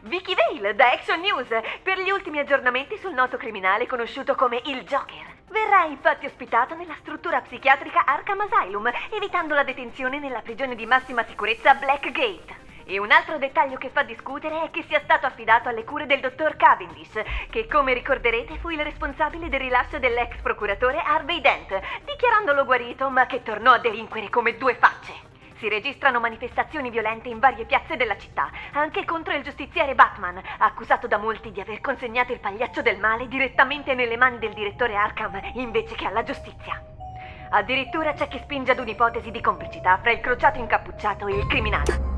Vicky Vale da Action News per gli ultimi aggiornamenti sul noto criminale conosciuto come il Joker. Verrà infatti ospitato nella struttura psichiatrica Arkham Asylum, evitando la detenzione nella prigione di massima sicurezza Blackgate. E un altro dettaglio che fa discutere è che sia stato affidato alle cure del dottor Cavendish, che come ricorderete fu il responsabile del rilascio dell'ex procuratore Harvey Dent, dichiarandolo guarito ma che tornò a delinquere come due facce. Si registrano manifestazioni violente in varie piazze della città, anche contro il giustiziere Batman, accusato da molti di aver consegnato il pagliaccio del male direttamente nelle mani del direttore Arkham invece che alla giustizia. Addirittura c'è chi spinge ad un'ipotesi di complicità fra il crociato incappucciato e il criminale.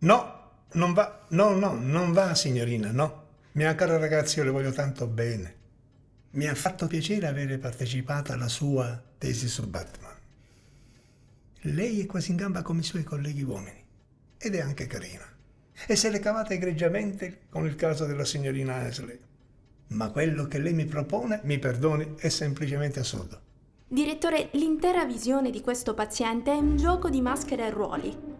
No, non va, non va, signorina, no. Mia cara ragazza, io le voglio tanto bene. Mi ha fatto piacere avere partecipato alla sua tesi su Batman. Lei è quasi in gamba come i suoi colleghi uomini, ed è anche carina. E se l'è cavata egregiamente con il caso della signorina Ashley. Ma quello che lei mi propone, mi perdoni, è semplicemente assurdo. Direttore, l'intera visione di questo paziente è un gioco di maschere e ruoli.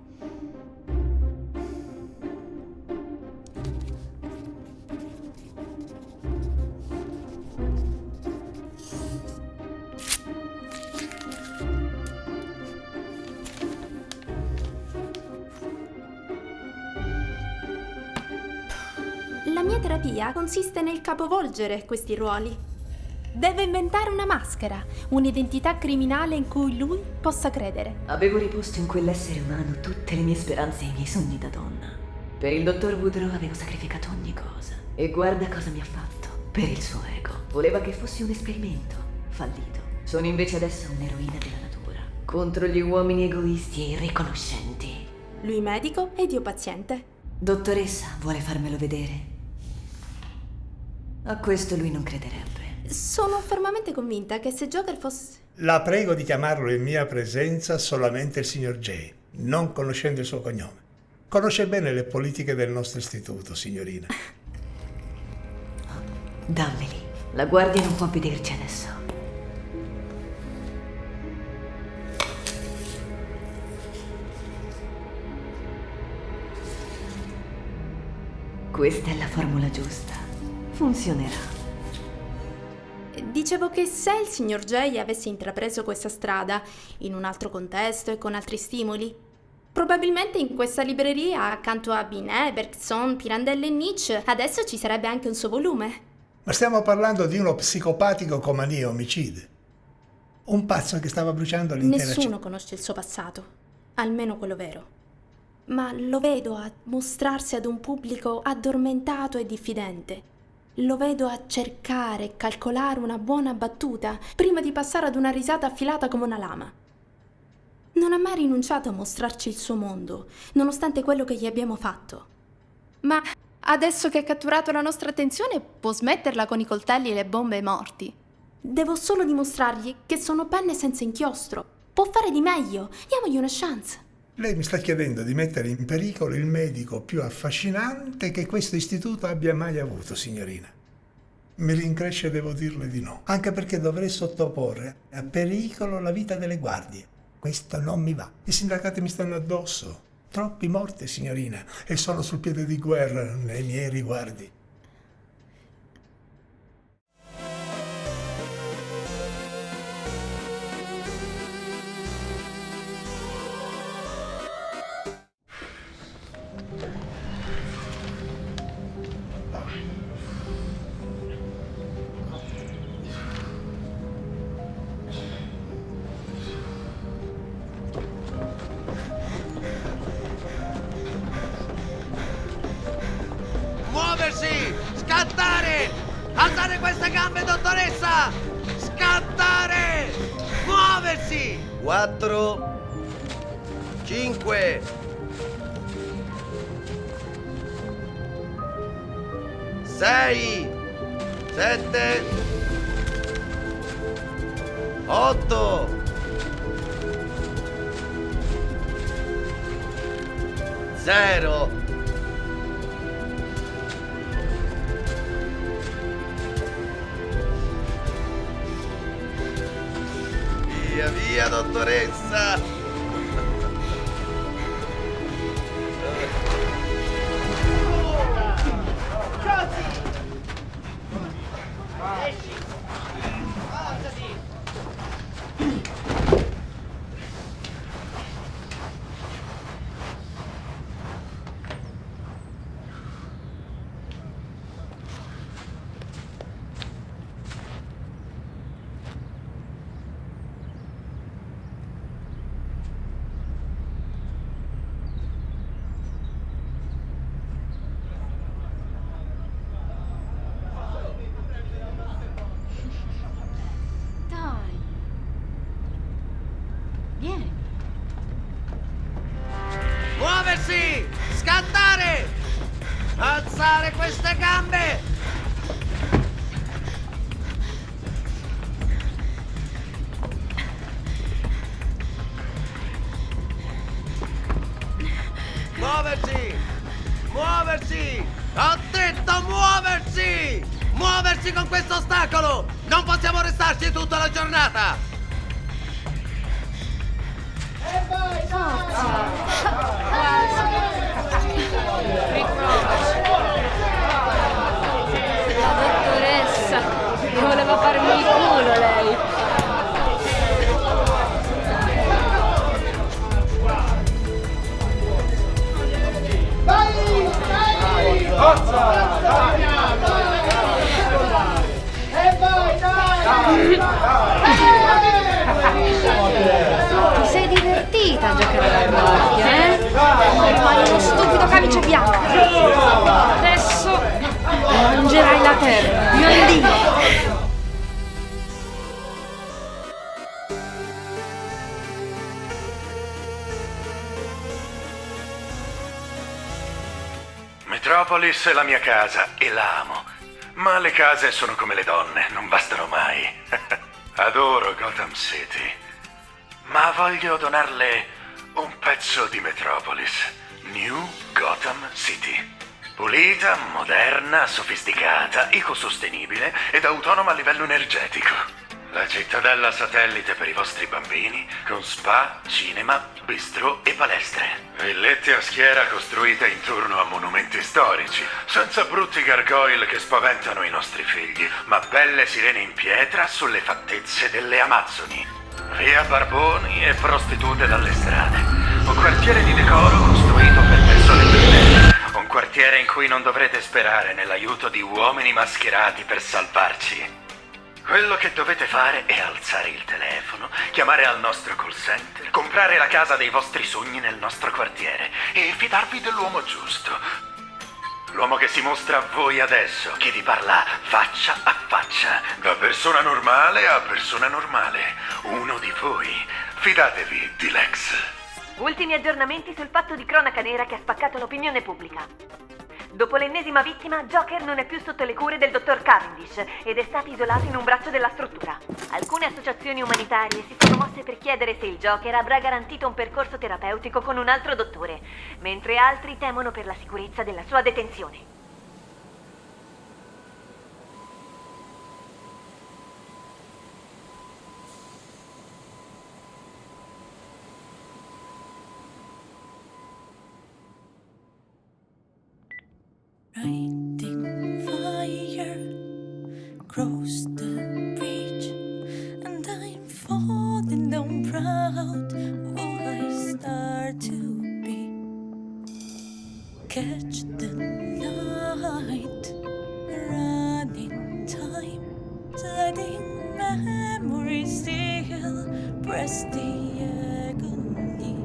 La mia terapia consiste nel capovolgere questi ruoli. Deve inventare una maschera, un'identità criminale in cui lui possa credere. Avevo riposto in quell'essere umano tutte le mie speranze e i miei sogni da donna. Per il dottor Woodrow avevo sacrificato ogni cosa. E guarda cosa mi ha fatto. Per il suo ego. Voleva che fossi un esperimento. Fallito. Sono invece adesso un'eroina della natura. Contro gli uomini egoisti e irriconoscenti. Lui medico ed io paziente. Dottoressa, vuole farmelo vedere? A questo lui non crederebbe. Sono fermamente convinta che se Joker fosse... La prego di chiamarlo in mia presenza solamente il signor J, non conoscendo il suo cognome. Conosce bene le politiche del nostro istituto, signorina. Dammeli. La guardia non può obbederci adesso. Questa è la formula giusta. Funzionerà. dicevo che se il signor J avesse intrapreso questa strada in un altro contesto e con altri stimoli, probabilmente in questa libreria, accanto a Binet, Bergson, Pirandello e Nietzsche, adesso ci sarebbe anche un suo volume. Ma stiamo parlando di uno psicopatico con manie omicide. Un pazzo che stava bruciando l'intera città. Nessuno conosce il suo passato, almeno quello vero. Ma lo vedo a mostrarsi ad un pubblico addormentato e diffidente. Lo vedo a cercare e calcolare una buona battuta prima di passare ad una risata affilata come una lama. Non ha mai rinunciato a mostrarci il suo mondo, nonostante quello che gli abbiamo fatto. Ma adesso che ha catturato la nostra attenzione, può smetterla con i coltelli e le bombe ai morti. Devo solo dimostrargli che sono penne senza inchiostro. Può fare di meglio. Diamogli una chance. Lei mi sta chiedendo di mettere in pericolo il medico più affascinante che questo istituto abbia mai avuto, signorina. Mi rincresce, devo dirle di no. Anche perché dovrei sottoporre a pericolo la vita delle guardie. Questo non mi va. I sindacati mi stanno addosso. Troppi morti, signorina, e sono sul piede di guerra nei miei riguardi. Muoversi! Scattare! Alzare queste gambe, dottoressa! Scattare! Muoversi! 4 5 6 7 8 0. Via, via, dottoressa! Dai. Vieni. Muoversi! Scattare! Alzare queste gambe! Muoversi! Muoversi! Ho detto muoversi! Muoversi con questo ostacolo! Non possiamo restarci tutta la giornata! La dottoressa mi voleva farmi il culo, lei. Ti sei divertita a giocare all'armadio, eh? Rimani uno stupido camice bianco. Adesso mangerai la terra, biondino. Metropolis è la mia casa e la amo. Ma le case sono come le donne, non bastano mai. Adoro Gotham City. Ma voglio donarle un pezzo di Metropolis. New Gotham City. Pulita, moderna, sofisticata, ecosostenibile ed autonoma a livello energetico. La cittadella satellite per i vostri bambini, con spa, cinema, bistrò e palestre. Villette a schiera costruite intorno a monumenti storici, senza brutti gargoyle che spaventano i nostri figli, ma belle sirene in pietra sulle fattezze delle Amazzoni. Via barboni e prostitute dalle strade. Un quartiere di decoro costruito per persone belle. Un quartiere in cui non dovrete sperare nell'aiuto di uomini mascherati per salvarci. Quello che dovete fare è alzare il telefono, chiamare al nostro call center, comprare la casa dei vostri sogni nel nostro quartiere e fidarvi dell'uomo giusto. L'uomo che si mostra a voi adesso, che vi parla faccia a faccia, da persona normale a persona normale. Uno di voi. Fidatevi di Lex. Ultimi aggiornamenti sul fatto di cronaca nera che ha spaccato l'opinione pubblica. Dopo l'ennesima vittima, Joker non è più sotto le cure del dottor Cavendish ed è stato isolato in un braccio della struttura. Alcune associazioni umanitarie si sono mosse per chiedere se il Joker avrà garantito un percorso terapeutico con un altro dottore, mentre altri temono per la sicurezza della sua detenzione. Lighting fire across the bridge, and I'm falling down proud. Oh, I start to be. Catch the night, running time, sliding memories still press the agony,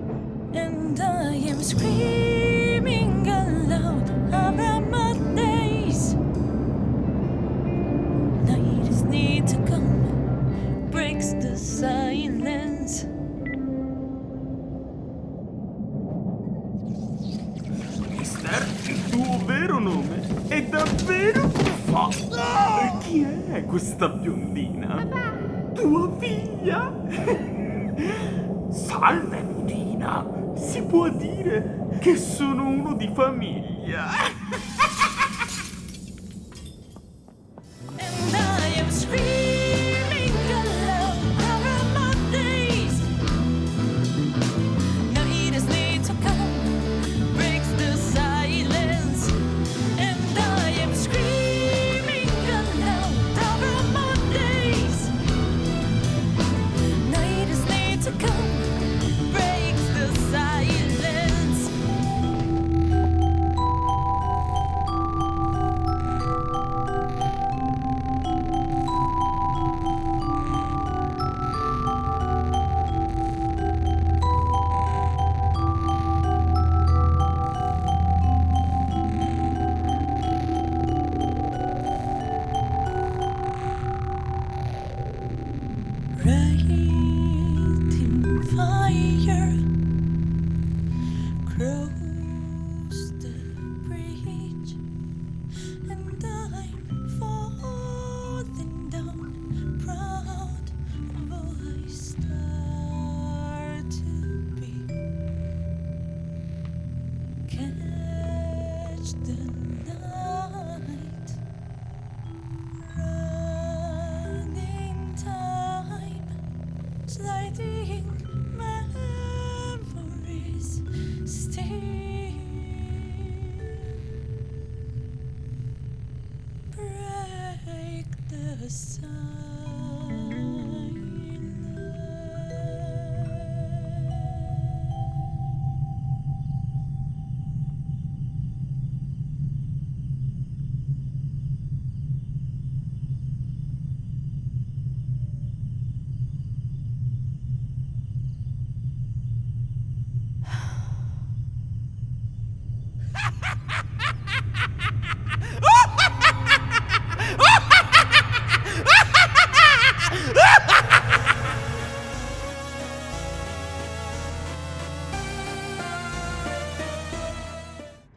and I am screaming aloud around my days. Night is need to come, breaks the silence. Mister, il tuo vero nome è davvero buffa. E chi è questa biondina? Tua figlia? Salve, Budina. Si può dire che sono uno di famiglia. And I am screaming aloud around my days. Night is need to come, breaks the silence. And I am screaming aloud around my days. Night is need to come, breaks the silence. Lighting fire across the bridge, and I'm falling down proud of all I start to be. Catch the night, running time, sliding memories still break the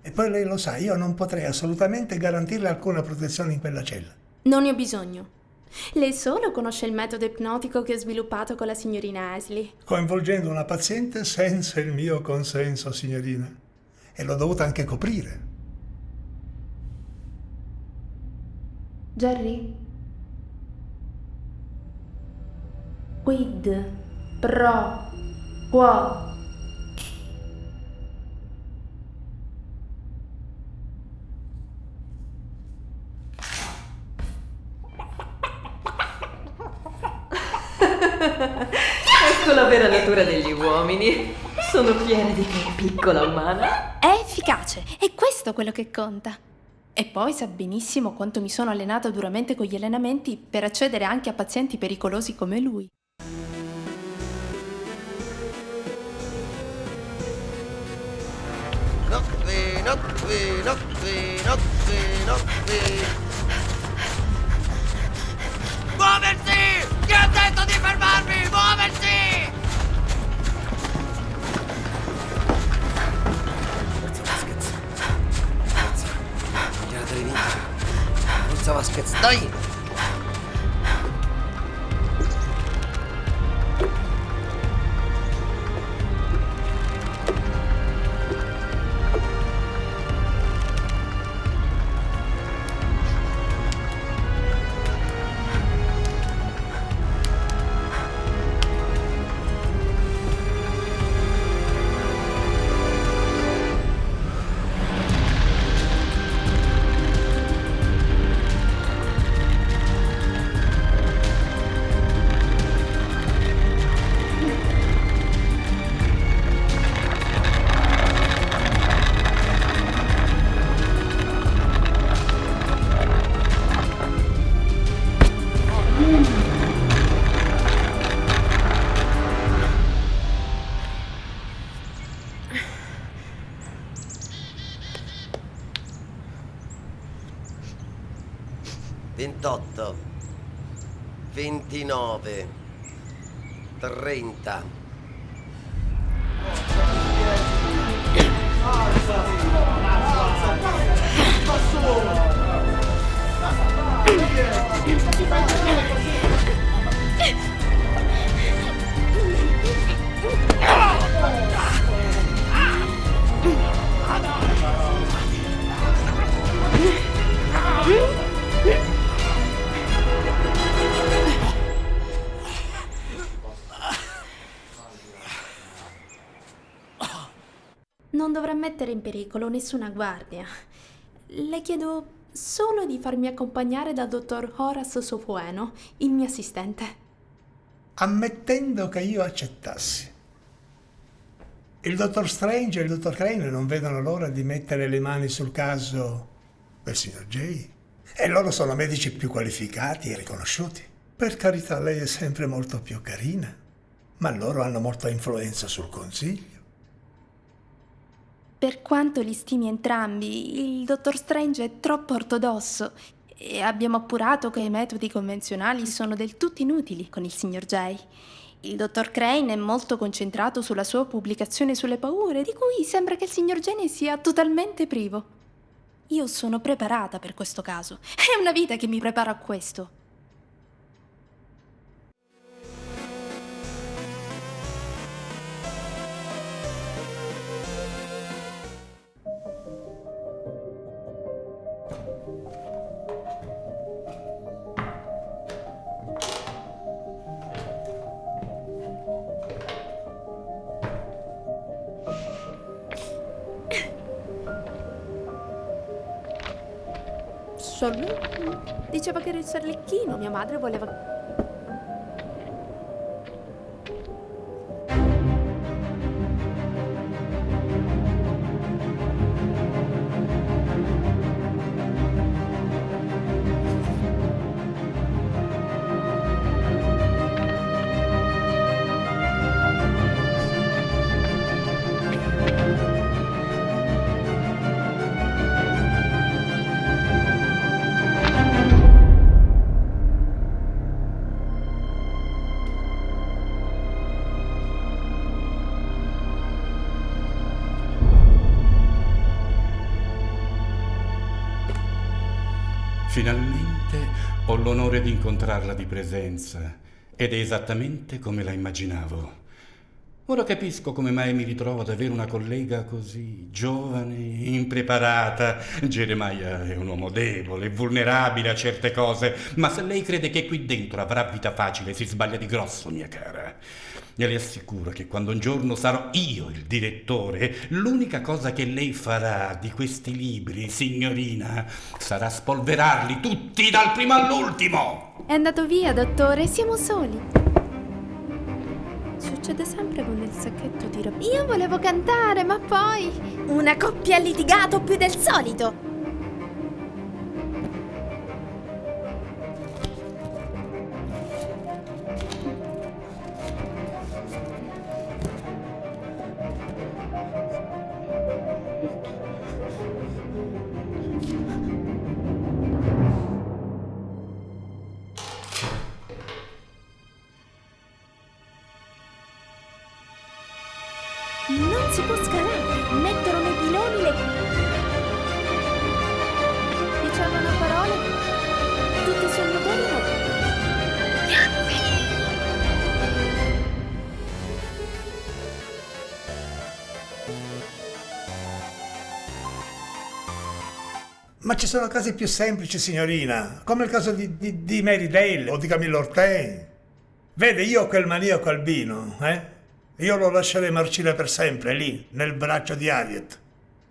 E poi lei lo sa, io non potrei assolutamente garantirle alcuna protezione in quella cella. Non ne ho bisogno. Lei solo conosce il metodo ipnotico che ho sviluppato con la signorina Ashley. Coinvolgendo una paziente senza il mio consenso, signorina. E l'ho dovuta anche coprire. Jerry? Quid pro quo. Ecco la vera natura degli uomini. Sono fiera di te, piccola umana. È efficace, è questo quello che conta. E poi sa benissimo quanto mi sono allenata duramente con gli allenamenti per accedere anche a pazienti pericolosi come lui. No, Muoversi! Chi ha detto di fermarmi? Muoversi! Forza Vasquez. Forza. Gliela devi vincere. Forza Vasquez, dai! Ventotto, 29, 30. Non dovrà mettere in pericolo nessuna guardia. Le chiedo solo di farmi accompagnare dal dottor Horace Sofueno, il mio assistente. Ammettendo che io accettassi. Il dottor Strange e il dottor Crane non vedono l'ora di mettere le mani sul caso del signor J. E loro sono medici più qualificati e riconosciuti. Per carità, lei è sempre molto più carina, ma loro hanno molta influenza sul consiglio. Per quanto li stimi entrambi, il dottor Strange è troppo ortodosso e abbiamo appurato che i metodi convenzionali sono del tutto inutili con il signor J. Il dottor Crane è molto concentrato sulla sua pubblicazione sulle paure, di cui sembra che il signor J ne sia totalmente privo. Io sono preparata per questo caso. È una vita che mi prepara a questo. Diceva che era il Serlecchino, mia madre voleva... Finalmente ho l'onore di incontrarla di presenza ed è esattamente come la immaginavo. Ora capisco come mai mi ritrovo ad avere una collega così giovane, impreparata. Geremia è un uomo debole, vulnerabile a certe cose, ma se lei crede che qui dentro avrà vita facile, si sbaglia di grosso, mia cara. E le assicuro che quando un giorno sarò io il direttore, l'unica cosa che lei farà di questi libri, signorina, sarà spolverarli tutti dal primo all'ultimo. È andato via, dottore, siamo soli. Succede sempre con il sacchetto di roba. Io volevo cantare, ma poi una coppia ha litigato più del solito. Non si può scalare, mettono nei piloni le... Dicevano parole, tutti i suoi motori no. Ma ci sono casi più semplici, signorina, come il caso di Mary Dale o di Camillo Ortei. Vede, io quel maniaco albino, io lo lascerei marcire per sempre lì, nel braccio di Harriet,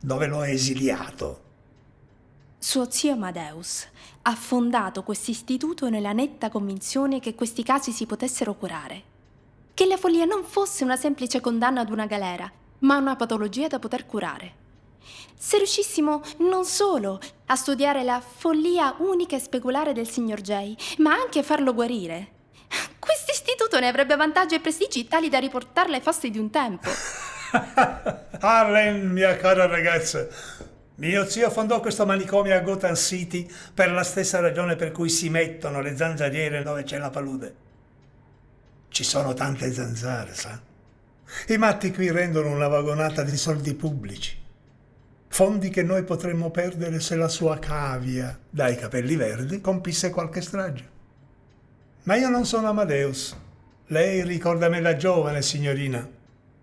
dove l'ho esiliato. Suo zio Amadeus ha fondato questo istituto nella netta convinzione che questi casi si potessero curare. Che la follia non fosse una semplice condanna ad una galera, ma una patologia da poter curare. Se riuscissimo non solo a studiare la follia unica e speculare del signor J, ma anche a farlo guarire, questo istituto ne avrebbe vantaggi e prestigi tali da riportarla ai fasti di un tempo. Harlan, mia cara ragazza, mio zio fondò questo manicomio a Gotham City per la stessa ragione per cui si mettono le zanzariere dove c'è la palude. Ci sono tante zanzare, sa? I matti qui rendono una vagonata di soldi pubblici. Fondi che noi potremmo perdere se la sua cavia, dai capelli verdi, compisse qualche strage. Ma io non sono Amadeus. Lei ricorda me da giovane, signorina.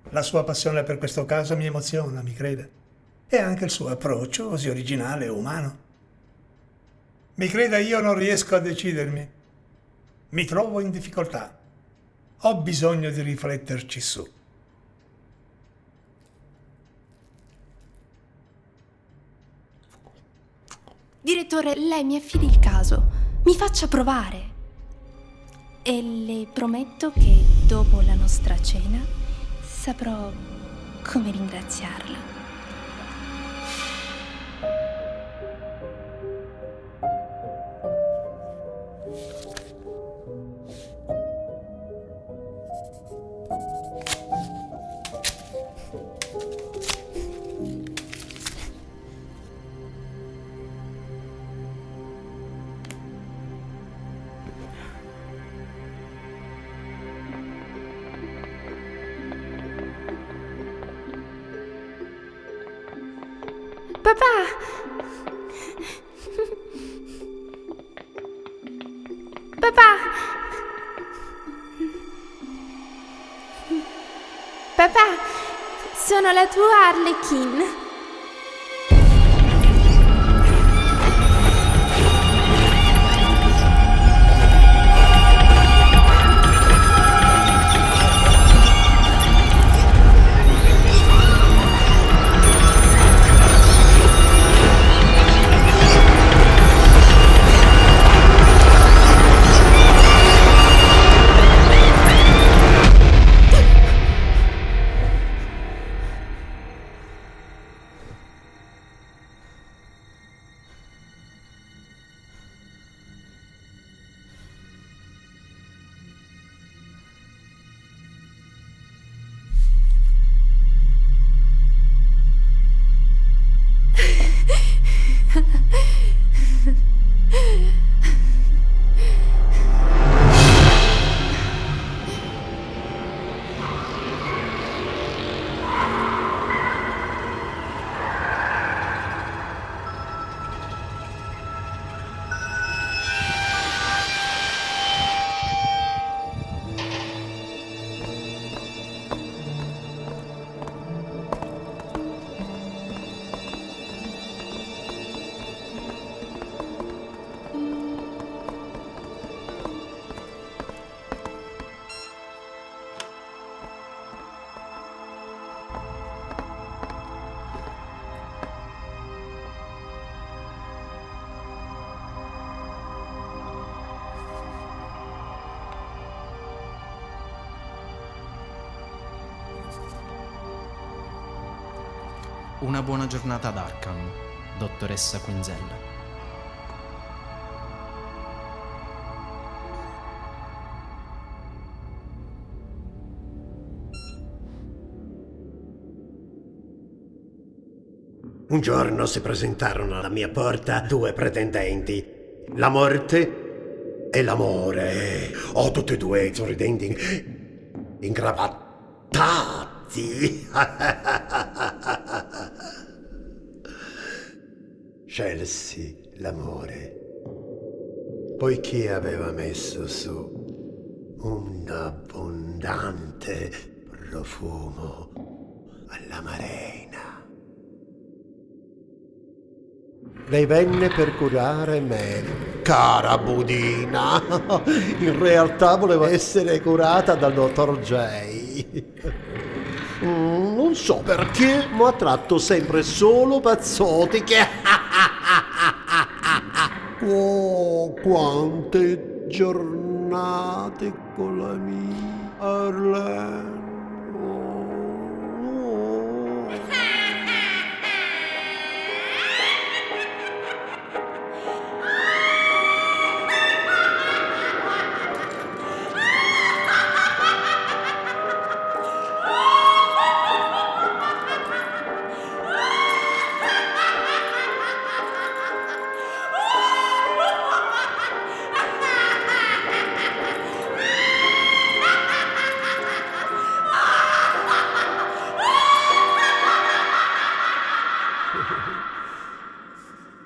La sua passione per questo caso mi emoziona, mi crede. E anche il suo approccio, così originale e umano. Mi creda, io non riesco a decidermi. Mi trovo in difficoltà. Ho bisogno di rifletterci su. Direttore, lei mi affidi il caso. Mi faccia provare. E le prometto che dopo la nostra cena saprò come ringraziarla. Papà! Papà! Papà! Sono la tua Harlequin! Una buona giornata ad Arkham, dottoressa Quinzel. Un giorno si presentarono alla mia porta 2 pretendenti, la morte e l'amore. Oh, tutti e 2 sorridenti, incravattati. Scelsi l'amore, poiché aveva messo su un abbondante profumo all'amarena. Lei venne per curare me, cara budina. In realtà voleva essere curata dal dottor J. Non so perché, ma ha tratto sempre solo pazzotiche. Oh, quante giornate con la mia Arlene.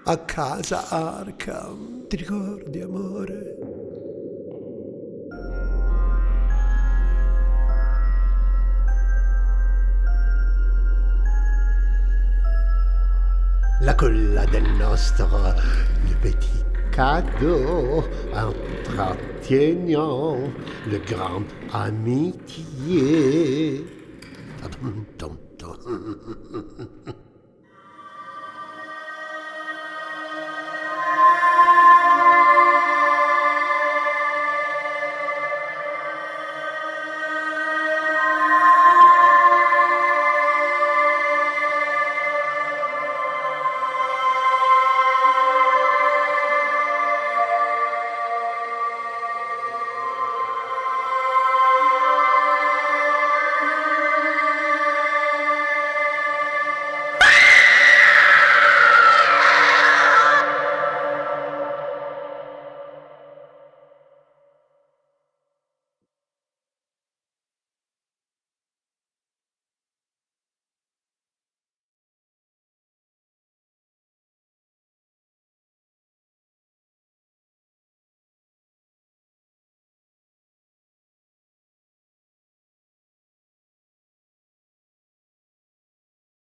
A casa Arkham, ti ricordi, amore? La culla del nostro le petit cadeau entretenions le grand amitié.